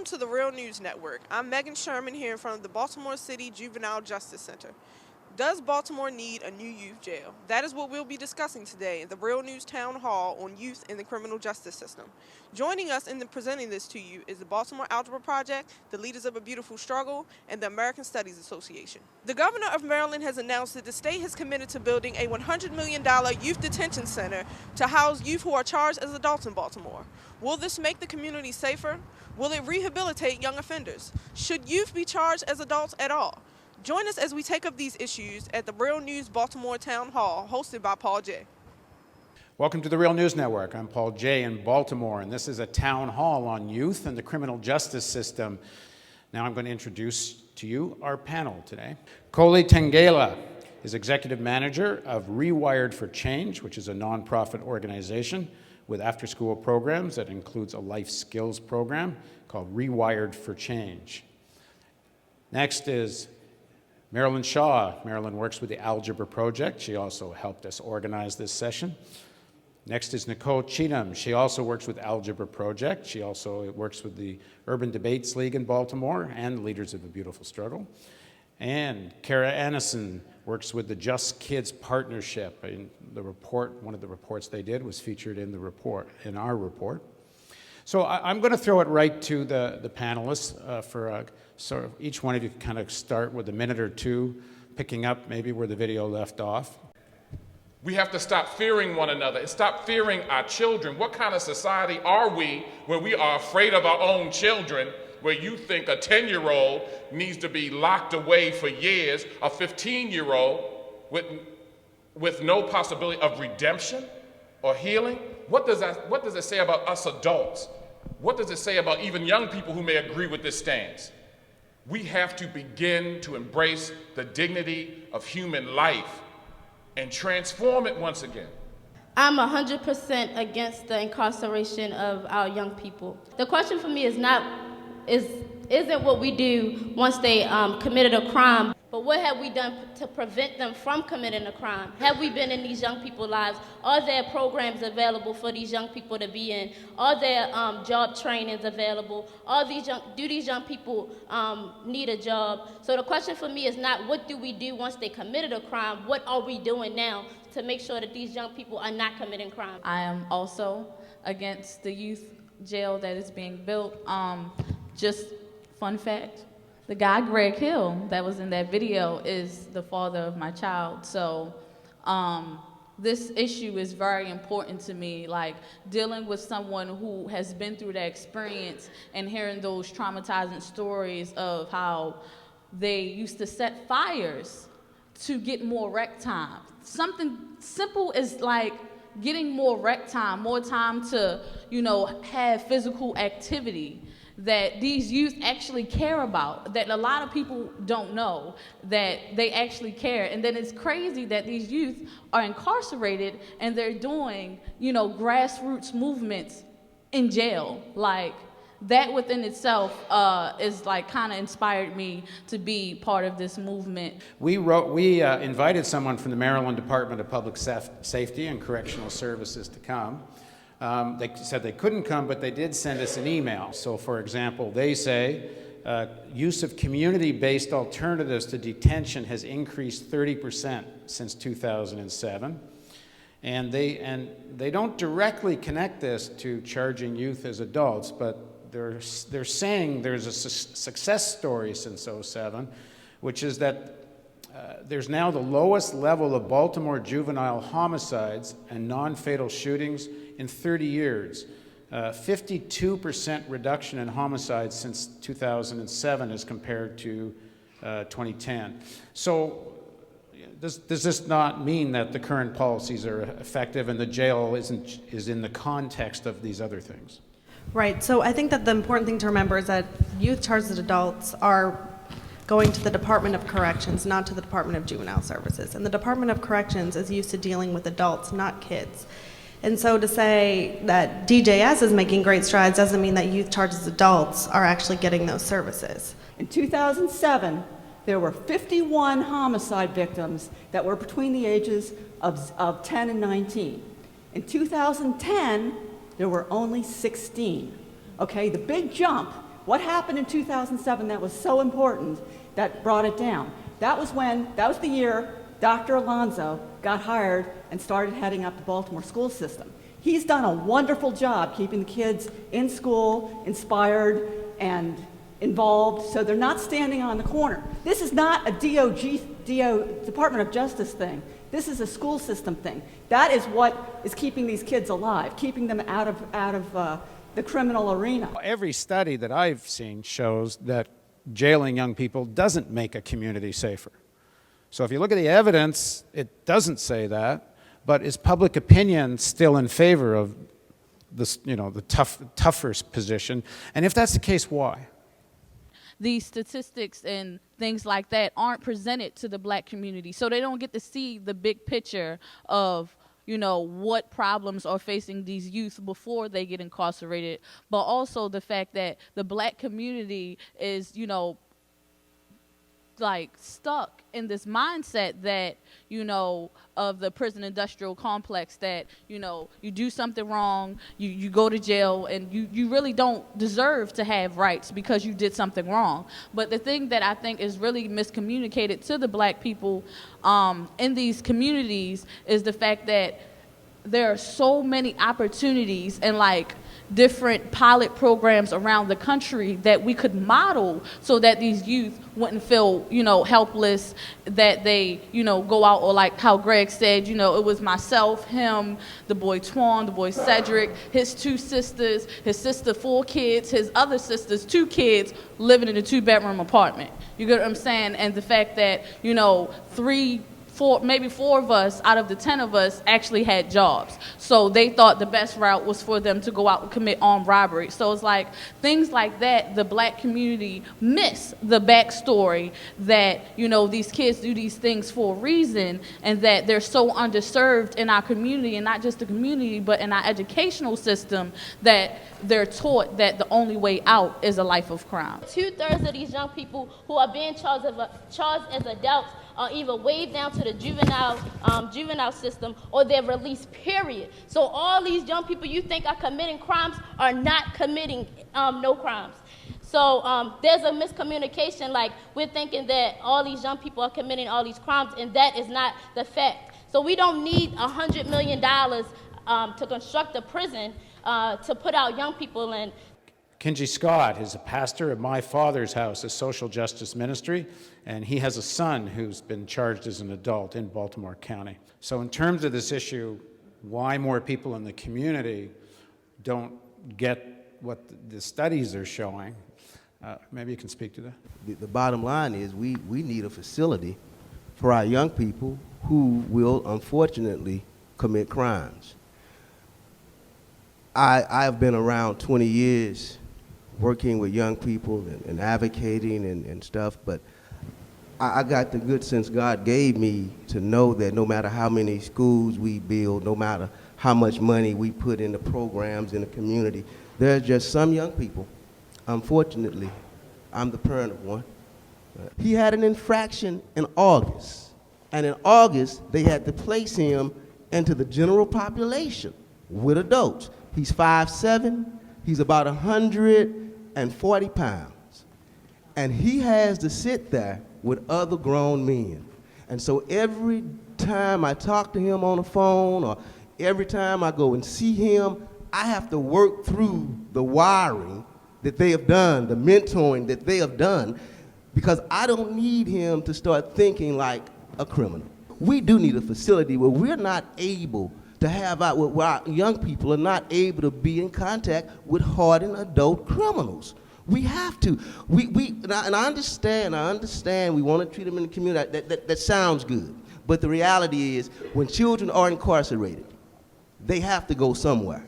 Welcome to the Real News Network. I'm Megan Sherman here in front of the Baltimore City Juvenile Justice Center. Does Baltimore need a new youth jail? That is what we'll be discussing today in the Real News Town Hall on youth in the criminal justice system. Joining us in presenting this to you is the Baltimore Algebra Project, the Leaders of a Beautiful Struggle, and the American Studies Association. The governor of Maryland has announced that the state has committed to building a $100 million youth detention center to house youth who are charged as adults in Baltimore. Will this make the community safer? Will it rehabilitate young offenders? Should youth be charged as adults at all? Join us as we take up these issues at the Real News Baltimore Town Hall, hosted by Paul J. Welcome to the Real News Network. I'm Paul J. in Baltimore, and this is a town hall on youth and the criminal justice system. Now I'm going to introduce to you our panel today. Koli Tengela is Executive Manager of Rewired for Change, which is a nonprofit organization with after-school programs that includes a life skills program called Rewired for Change. Next is Marilyn Shaw. Marilyn works with the Algebra Project. She also helped us organize this session. Next is Nicole Cheatham. She also works with Algebra Project. She also works with the Urban Debates League in Baltimore and Leaders of a Beautiful Struggle. And Kara Annison works with the Just Kids Partnership. In the report, one of the reports they did was featured in the report, in our report. So I'm going to throw it right to the panelists for sort of each one of you can kind of start with a minute or two, picking up maybe where the video left off. We have to stop fearing one another and stop fearing our children. What kind of society are we when we are afraid of our own children, where you think a 10-year-old needs to be locked away for years, a 15-year-old with no possibility of redemption or healing? What does it say about us adults? What does it say about even young people who may agree with this stance? We have to begin to embrace the dignity of human life and transform it once again. I'm 100% against the incarceration of our young people. The question for me isn't what we do once they committed a crime, but what have we done to prevent them from committing a crime? Have we been in these young people's lives? Are there programs available for these young people to be in? Are there job trainings available? Do these young people need a job? So the question for me is not what do we do once they committed a crime, what are we doing now to make sure that these young people are not committing crime? I am also against the youth jail that is being built. Just fun fact, the guy Greg Hill that was in that video is the father of my child. So this issue is very important to me, like dealing with someone who has been through that experience and hearing those traumatizing stories of how they used to set fires to get more rec time. Something simple as like getting more rec time, more time to, have physical activity that these youth actually care about, that a lot of people don't know that they actually care. And then it's crazy that these youth are incarcerated and they're doing, grassroots movements in jail. Like, that within itself is like kind of inspired me to be part of this movement. We invited someone from the Maryland Department of Public Safety and Correctional Services to come. They said they couldn't come, but they did send us an email. So, for example, they say use of community-based alternatives to detention has increased 30% since 2007. And they don't directly connect this to charging youth as adults, but they're saying there's a success story since 2007, which is that there's now the lowest level of Baltimore juvenile homicides and non-fatal shootings in 30 years. 52% reduction in homicides since 2007 as compared to 2010. So does this not mean that the current policies are effective and the jail is in the context of these other things? Right, so I think that the important thing to remember is that youth charged as adults are going to the Department of Corrections, not to the Department of Juvenile Services. And the Department of Corrections is used to dealing with adults, not kids. And so to say that DJS is making great strides doesn't mean that youth charged as adults are actually getting those services. In 2007, there were 51 homicide victims that were between the ages of 10 and 19. In 2010, there were only 16. Okay, the big jump What happened in 2007 that was so important that brought it down? That was the year Dr. Alonso got hired and started heading up the Baltimore school system. He's done a wonderful job keeping the kids in school, inspired, and involved, so they're not standing on the corner. This is not a Department of Justice thing. This is a school system thing. That is what is keeping these kids alive, keeping them out of the criminal arena. Every study that I've seen shows that jailing young people doesn't make a community safer. So if you look at the evidence, it doesn't say that, but is public opinion still in favor of this, the tougher position? And if that's the case, why? These statistics and things like that aren't presented to the black community, so they don't get to see the big picture of what problems are facing these youth before they get incarcerated, but also the fact that the black community is, like stuck in this mindset that, of the prison industrial complex that, you do something wrong, you go to jail, and you really don't deserve to have rights because you did something wrong. But the thing that I think is really miscommunicated to the black people in these communities is the fact that there are so many opportunities and different pilot programs around the country that we could model so that these youth wouldn't feel, helpless, that they, go out, or like how Greg said, it was myself, him, the boy Twan, the boy Cedric, his 2 sisters, his sister 4 kids, his other sisters 2 kids living in a 2-bedroom apartment. You get what I'm saying? And the fact that, 4 of us out of the 10 of us actually had jobs. So they thought the best route was for them to go out and commit armed robbery. So it's like things like that, the black community miss the backstory that, these kids do these things for a reason, and that they're so underserved in our community, and not just the community, but in our educational system, that they're taught that the only way out is a life of crime. 2/3 of these young people who are being charged as adults are either waived down to the juvenile system, or they're released, period. So all these young people you think are committing crimes are not committing no crimes. So there's a miscommunication, we're thinking that all these young people are committing all these crimes, and that is not the fact. So we don't need $100 million to construct a prison to put out young people in. Kenji Scott is a pastor at My Father's House, a social justice ministry, and he has a son who's been charged as an adult in Baltimore County. So in terms of this issue, why more people in the community don't get what the studies are showing, maybe you can speak to that. The bottom line is we need a facility for our young people who will unfortunately commit crimes. I've been around 20 years working with young people and advocating and stuff, but I got the good sense God gave me to know that no matter how many schools we build, no matter how much money we put into programs in the community, there's just some young people, unfortunately, I'm the parent of one. He had an infraction in August, and in August they had to place him into the general population with adults. He's 5'7", he's about 140 pounds, and he has to sit there with other grown men. And so every time I talk to him on the phone, or every time I go and see him, I have to work through the wiring that they have done, the mentoring that they have done, because I don't need him to start thinking like a criminal. We do need a facility where we're not able to have where our young people are not able to be in contact with hardened adult criminals. We have to. And I understand we want to treat them in the community. That sounds good. But the reality is, when children are incarcerated, they have to go somewhere.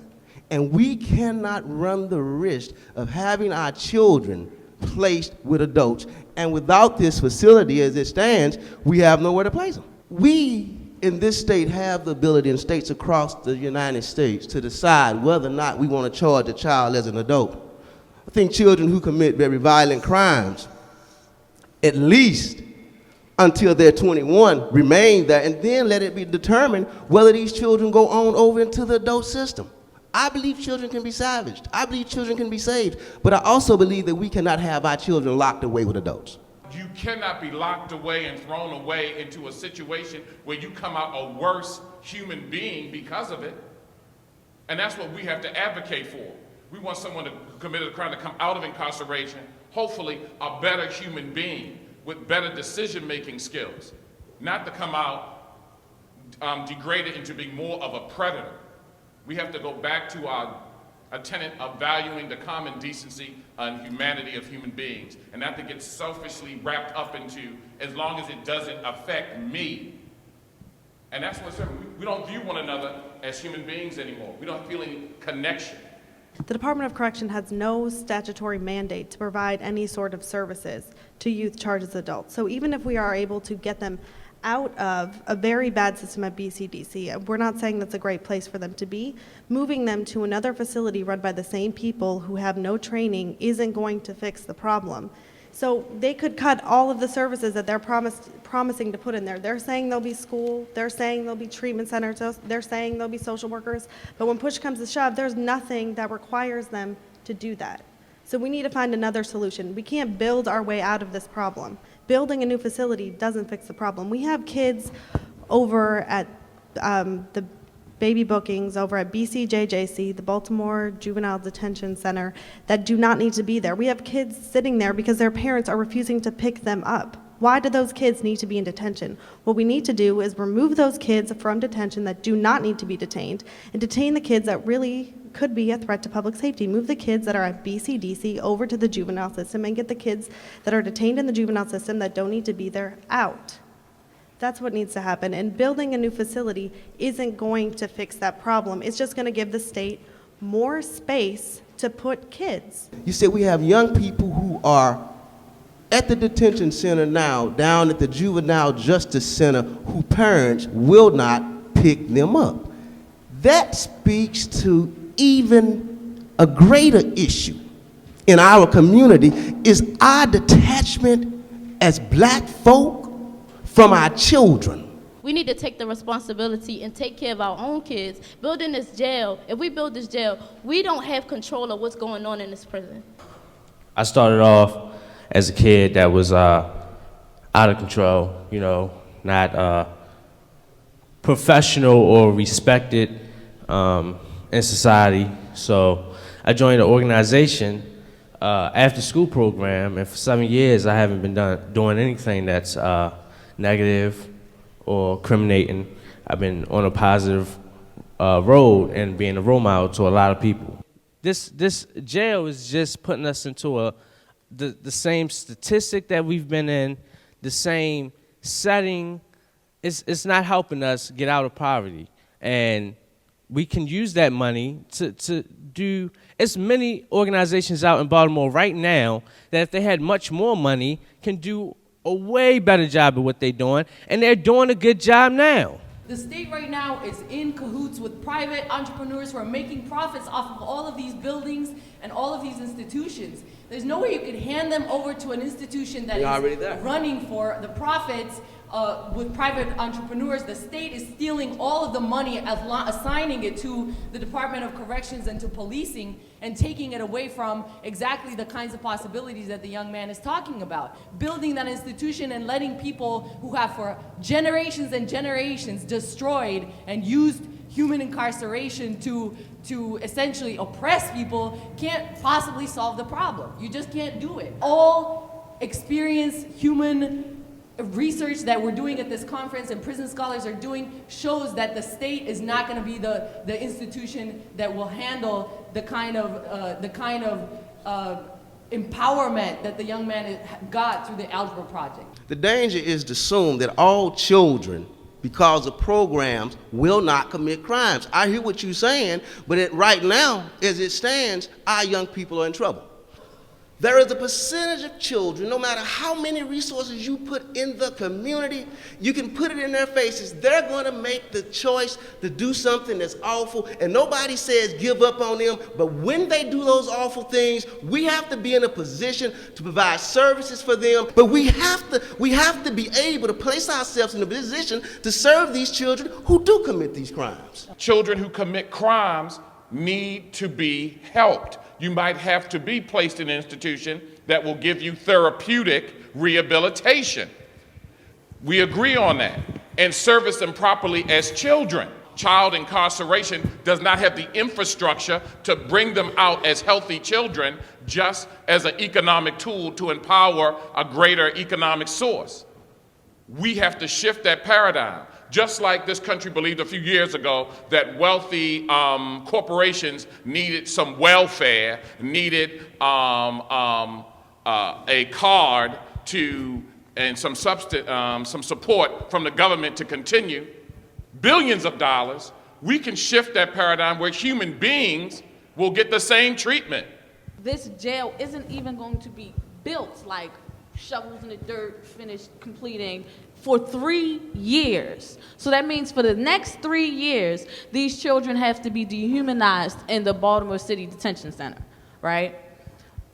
And we cannot run the risk of having our children placed with adults. And without this facility as it stands, we have nowhere to place them. We in this state have the ability, in states across the United States, to decide whether or not we want to charge a child as an adult. I think children who commit very violent crimes, at least until they're 21, remain there, and then let it be determined whether these children go on over into the adult system. I believe children can be salvaged. I believe children can be saved. But I also believe that we cannot have our children locked away with adults. You cannot be locked away and thrown away into a situation where you come out a worse human being because of it. And that's what we have to advocate for. We want someone who committed a crime to come out of incarceration, hopefully a better human being with better decision-making skills, not to come out degraded into being more of a predator. We have to go back to our tenet of valuing the common decency and humanity of human beings, and not to get selfishly wrapped up into as long as it doesn't affect me. And that's what's happening. We don't view one another as human beings anymore. We don't feel any connection. The Department of Correction has no statutory mandate to provide any sort of services to youth charged as adults. So even if we are able to get them out of a very bad system at BCDC, we're not saying that's a great place for them to be. Moving them to another facility run by the same people who have no training isn't going to fix the problem. So they could cut all of the services that they're promising to put in there. They're saying there'll be school, they're saying there'll be treatment centers, they're saying there'll be social workers, but when push comes to shove, there's nothing that requires them to do that. So we need to find another solution. We can't build our way out of this problem. Building a new facility doesn't fix the problem. We have kids over at the baby bookings over at BCJJC, the Baltimore Juvenile Detention Center, that do not need to be there. We have kids sitting there because their parents are refusing to pick them up. Why do those kids need to be in detention? What we need to do is remove those kids from detention that do not need to be detained and detain the kids that really could be a threat to public safety. Move the kids that are at BCDC over to the juvenile system and get the kids that are detained in the juvenile system that don't need to be there out. That's what needs to happen. And building a new facility isn't going to fix that problem. It's just going to give the state more space to put kids. You said we have young people who are at the detention center now, down at the Juvenile Justice Center, who parents will not pick them up. That speaks to even a greater issue in our community, is our detachment as black folk from our children. We need to take the responsibility and take care of our own kids. Building this jail, if we build this jail, we don't have control of what's going on in this prison. I started off as a kid that was out of control, you know, not professional or respected in society. So I joined an organization, after school program, and for 7 years I haven't been doing anything that's negative or criminating. I've been on a positive road and being a role model to a lot of people. This jail is just putting us into the same statistic that we've been in, the same setting. It's not helping us get out of poverty. And we can use that money to do, it's many organizations out in Baltimore right now that if they had much more money can do a way better job of what they're doing, and they're doing a good job now. The state right now is in cahoots with private entrepreneurs who are making profits off of all of these buildings and all of these institutions. There's no way you could hand them over to an institution that is running for the profits with private entrepreneurs. The state is stealing all of the money, assigning it to the Department of Corrections and to policing, and taking it away from exactly the kinds of possibilities that the young man is talking about. Building that institution and letting people who have for generations and generations destroyed and used human incarceration to essentially oppress people can't possibly solve the problem. You just can't do it. All experienced human research that we're doing at this conference and prison scholars are doing shows that the state is not going to be the institution that will handle the kind of empowerment that the young man got through the Algebra Project. The danger is to assume that all children, because of programs, will not commit crimes. I hear what you're saying, but right now, as it stands, our young people are in trouble. There is a percentage of children, no matter how many resources you put in the community, you can put it in their faces, they're going to make the choice to do something that's awful, and nobody says give up on them, but when they do those awful things, we have to be in a position to provide services for them, but we have to be able to place ourselves in a position to serve these children who do commit these crimes. Children who commit crimes need to be helped. You might have to be placed in an institution that will give you therapeutic rehabilitation. We agree on that. And service them properly as children. Child incarceration does not have the infrastructure to bring them out as healthy children, just as an economic tool to empower a greater economic source. We have to shift that paradigm. Just like this country believed a few years ago that wealthy corporations needed some welfare, needed a card to, and some support from the government to continue, billions of dollars, we can shift that paradigm where human beings will get the same treatment. This jail isn't even going to be built, like shovels in the dirt, finished, completing, for 3 years. So that means for the next 3 years, these children have to be dehumanized in the Baltimore City Detention Center, right?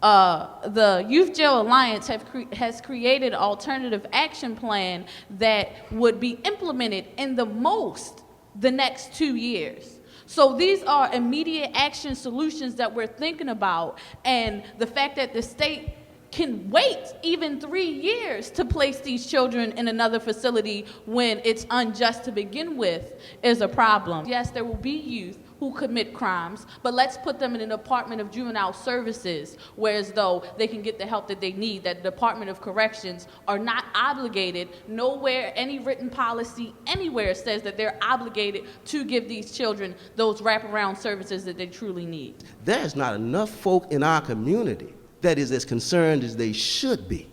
The Youth Jail Alliance has created an alternative action plan that would be implemented in the next 2 years. So these are immediate action solutions that we're thinking about, and the fact that the state can wait even 3 years to place these children in another facility when it's unjust to begin with is a problem. Yes, there will be youth who commit crimes, but let's put them in an Department of Juvenile Services, whereas though they can get the help that they need, that the Department of Corrections are not obligated, nowhere, any written policy anywhere says that they're obligated to give these children those wraparound services that they truly need. There's not enough folk in our community that is as concerned as they should be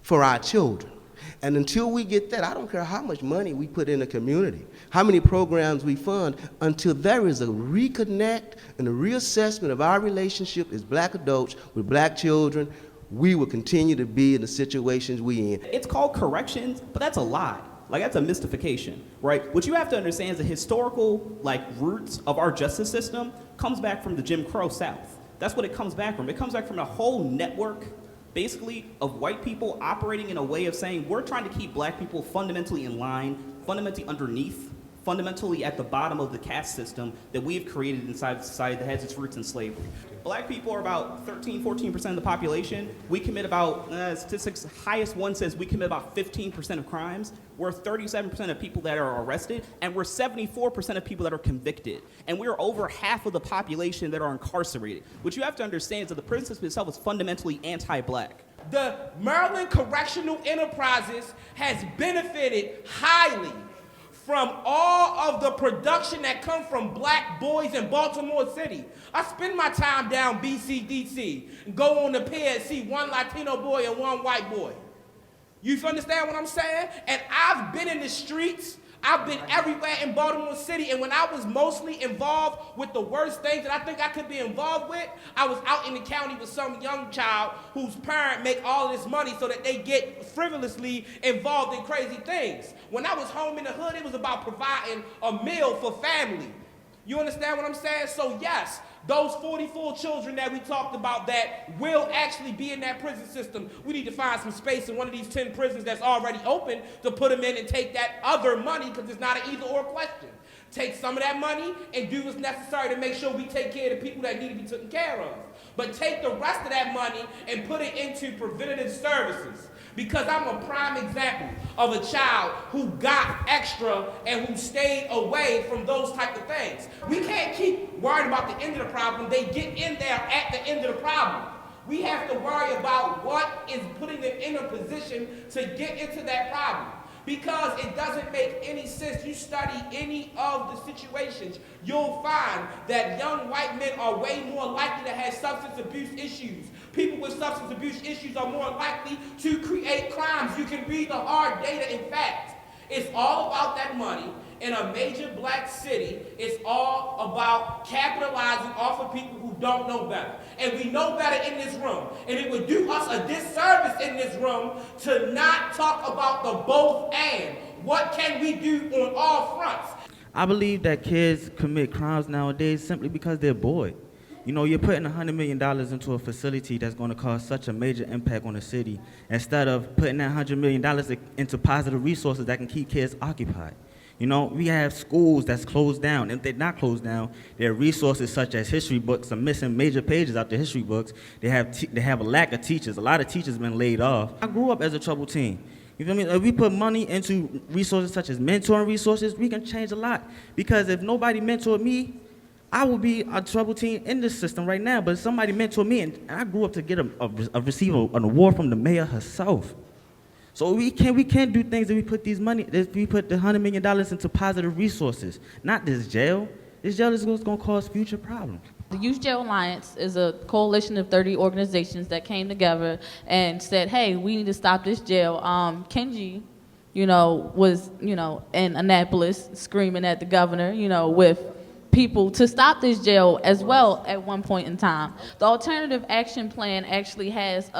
for our children. And until we get that, I don't care how much money we put in the community, how many programs we fund, until there is a reconnect and a reassessment of our relationship as black adults with black children, we will continue to be in the situations we in. It's called corrections, but that's a lie. Like, that's a mystification, right? What you have to understand is the historical, roots of our justice system comes back from the Jim Crow South. That's what it comes back from. It comes back from a whole network, basically, of white people operating in a way of saying, we're trying to keep black people fundamentally in line, fundamentally underneath, fundamentally at the bottom of the caste system that we have created inside of society that has its roots in slavery. Black people are about 13-14% of the population. We commit about, statistics, highest one says we commit about 15% of crimes. We're 37% of people that are arrested, and we're 74% of people that are convicted. And we're over half of the population that are incarcerated. What you have to understand is that the prison system itself is fundamentally anti-black. The Maryland Correctional Enterprises has benefited highly from all of the production that comes from black boys in Baltimore City. I spend my time down BCDC and go on the pier and see one Latino boy and one white boy. You understand what I'm saying? And I've been in the streets, I've been everywhere in Baltimore City, and when I was mostly involved with the worst things that I think I could be involved with, I was out in the county with some young child whose parent make all this money so that they get frivolously involved in crazy things. When I was home in the hood, it was about providing a meal for family. You understand what I'm saying? So yes, those 44 children that we talked about that will actually be in that prison system, we need to find some space in one of these 10 prisons that's already open to put them in and take that other money, because it's not an either or question. Take some of that money and do what's necessary to make sure we take care of the people that need to be taken care of. But take the rest of that money and put it into preventative services. Because I'm a prime example of a child who got extra and who stayed away from those type of things. We can't keep worrying about the end of the problem. They get in there at the end of the problem. We have to worry about what is putting them in a position to get into that problem. Because it doesn't make any sense. You study any of the situations, you'll find that young white men are way more likely to have substance abuse issues. People with substance abuse issues are more likely to create crimes. You can read the hard data and facts. It's all about that money. In a major black city, it's all about capitalizing off of people who don't know better. And we know better in this room. And it would do us a disservice in this room to not talk about the both and. What can we do on all fronts? I believe that kids commit crimes nowadays simply because they're bored. You know, you're putting $100 million into a facility that's going to cause such a major impact on the city, instead of putting that $100 million into positive resources that can keep kids occupied. You know, we have schools that's closed down. If they're not closed down, there are resources such as history books are missing major pages out the history books. They have a lack of teachers. A lot of teachers have been laid off. I grew up as a troubled teen. You feel me? If we put money into resources such as mentoring resources, we can change a lot. Because if nobody mentored me, I would be a troubled teen in this system right now. But if somebody mentored me, and I grew up to get receive an award from the mayor herself. So we can't do things if we put we put the $100 million into positive resources, not this jail. This jail is going to cause future problems. The Youth Jail Alliance is a coalition of 30 organizations that came together and said, hey, we need to stop this jail. Kenji, was, in Annapolis screaming at the governor, with people to stop this jail as well at one point in time. The Alternative Action Plan actually has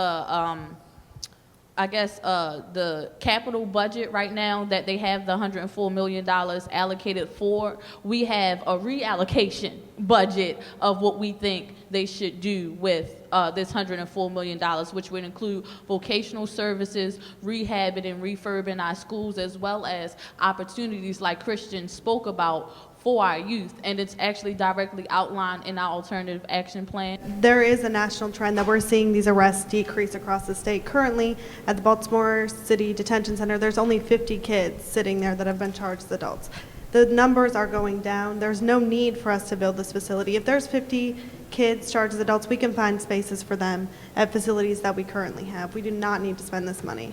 the capital budget right now that they have the $104 million allocated for. We have a reallocation budget of what we think they should do with this $104 million, which would include vocational services, rehabbing and refurbing our schools, as well as opportunities like Christian spoke about for our youth, and it's actually directly outlined in our Alternative Action Plan. There is a national trend that we're seeing these arrests decrease across the state. Currently, at the Baltimore City Detention Center, there's only 50 kids sitting there that have been charged as adults. The numbers are going down. There's no need for us to build this facility. If there's 50 kids charged as adults, we can find spaces for them at facilities that we currently have. We do not need to spend this money.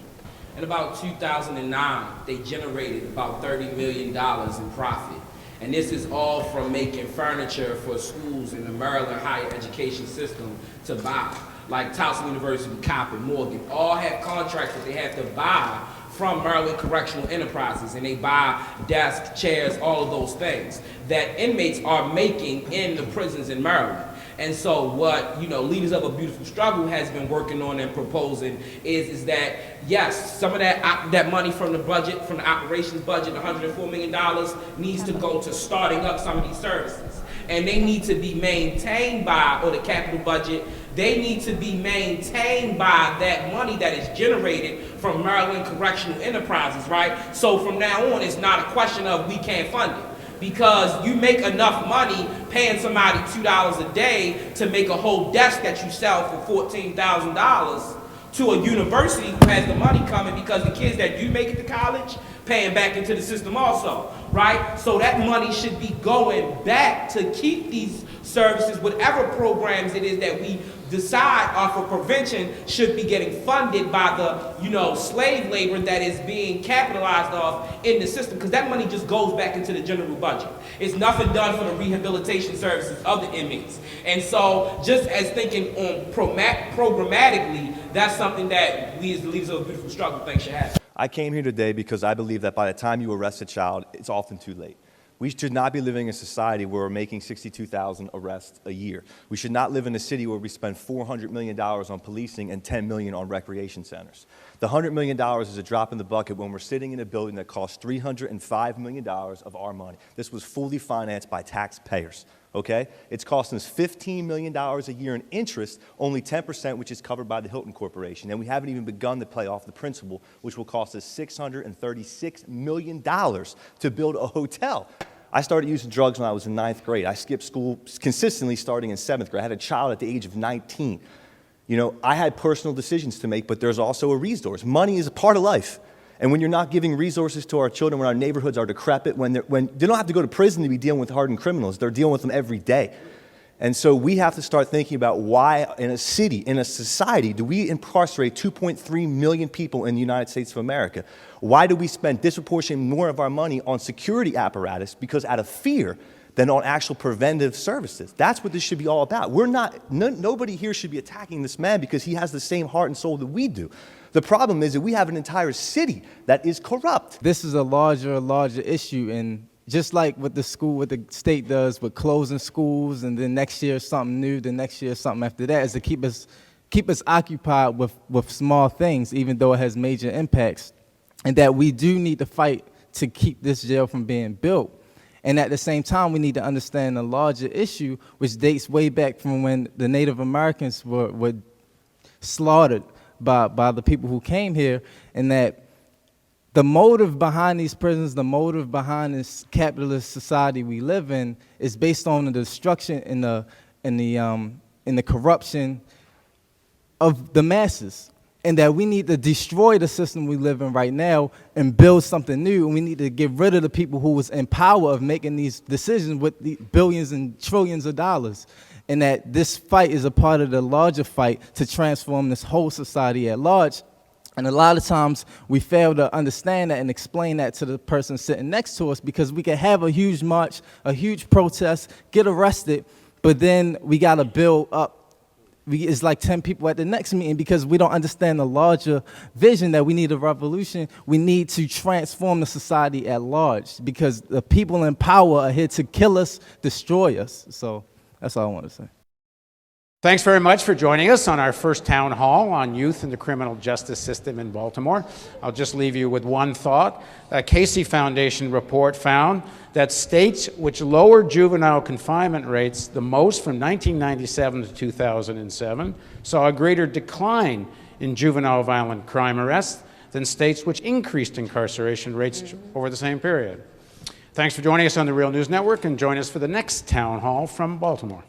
In about 2009, they generated about $30 million in profit. And this is all from making furniture for schools in the Maryland higher education system to buy. Like Towson University, Coppin, Morgan, all have contracts that they have to buy from Maryland Correctional Enterprises, and they buy desks, chairs, all of those things that inmates are making in the prisons in Maryland. And so what, Leaders of a Beautiful Struggle has been working on and proposing is that, yes, some of that money from the budget, from the operations budget, $104 million, needs to go to starting up some of these services. And they need to be maintained by, or the capital budget, they need to be maintained by that money that is generated from Maryland Correctional Enterprises, right? So from now on, it's not a question of we can't fund it. Because you make enough money paying somebody $2 a day to make a whole desk that you sell for $14,000 to a university who has the money coming, because the kids that do make it to college paying back into the system also, right? So that money should be going back to keep these services, whatever programs it is that we decide are for prevention should be getting funded by the, slave labor that is being capitalized off in the system, because that money just goes back into the general budget. It's nothing done for the rehabilitation services of the inmates. And so just as thinking on programmatically, that's something that we as the Leaders of a Beautiful Struggle think should happen. I came here today because I believe that by the time you arrest a child, it's often too late. We should not be living in a society where we're making 62,000 arrests a year. We should not live in a city where we spend $400 million on policing and $10 million on recreation centers. The $100 million is a drop in the bucket when we're sitting in a building that costs $305 million of our money. This was fully financed by taxpayers, okay? It's costing us $15 million a year in interest, only 10%, which is covered by the Hilton Corporation. And we haven't even begun to pay off the principal, which will cost us $636 million to build a hotel. I started using drugs when I was in 9th grade. I skipped school consistently starting in 7th grade. I had a child at the age of 19. I had personal decisions to make, but there's also a resource. Money is a part of life. And when you're not giving resources to our children, when our neighborhoods are decrepit, when they don't have to go to prison to be dealing with hardened criminals, they're dealing with them every day. And so we have to start thinking about why in a city, in a society, do we incarcerate 2.3 million people in the United States of America? Why do we spend disproportionately more of our money on security apparatus? Because out of fear than on actual preventive services. That's what this should be all about. Nobody here should be attacking this man because he has the same heart and soul that we do. The problem is that we have an entire city that is corrupt. This is a larger issue, and just like what the state does with closing schools, and then next year something new, the next year something after that, is to keep us occupied with small things, even though it has major impacts, and that we do need to fight to keep this jail from being built. And at the same time, we need to understand the larger issue, which dates way back from when the Native Americans were slaughtered by the people who came here, and that the motive behind these prisons, the motive behind this capitalist society we live in, is based on the destruction and the corruption of the masses, and that we need to destroy the system we live in right now and build something new. And we need to get rid of the people who was in power of making these decisions with the billions and trillions of dollars. And that this fight is a part of the larger fight to transform this whole society at large. And a lot of times we fail to understand that and explain that to the person sitting next to us, because we can have a huge march, a huge protest, get arrested, but then we got to build up. It's like 10 people at the next meeting, because we don't understand the larger vision that we need a revolution. We need to transform the society at large, because the people in power are here to kill us, destroy us. So that's all I want to say. Thanks very much for joining us on our first town hall on youth in the criminal justice system in Baltimore. I'll just leave you with one thought. A Casey Foundation report found that states which lowered juvenile confinement rates the most from 1997 to 2007 saw a greater decline in juvenile violent crime arrests than states which increased incarceration rates over the same period. Thanks for joining us on the Real News Network, and join us for the next town hall from Baltimore.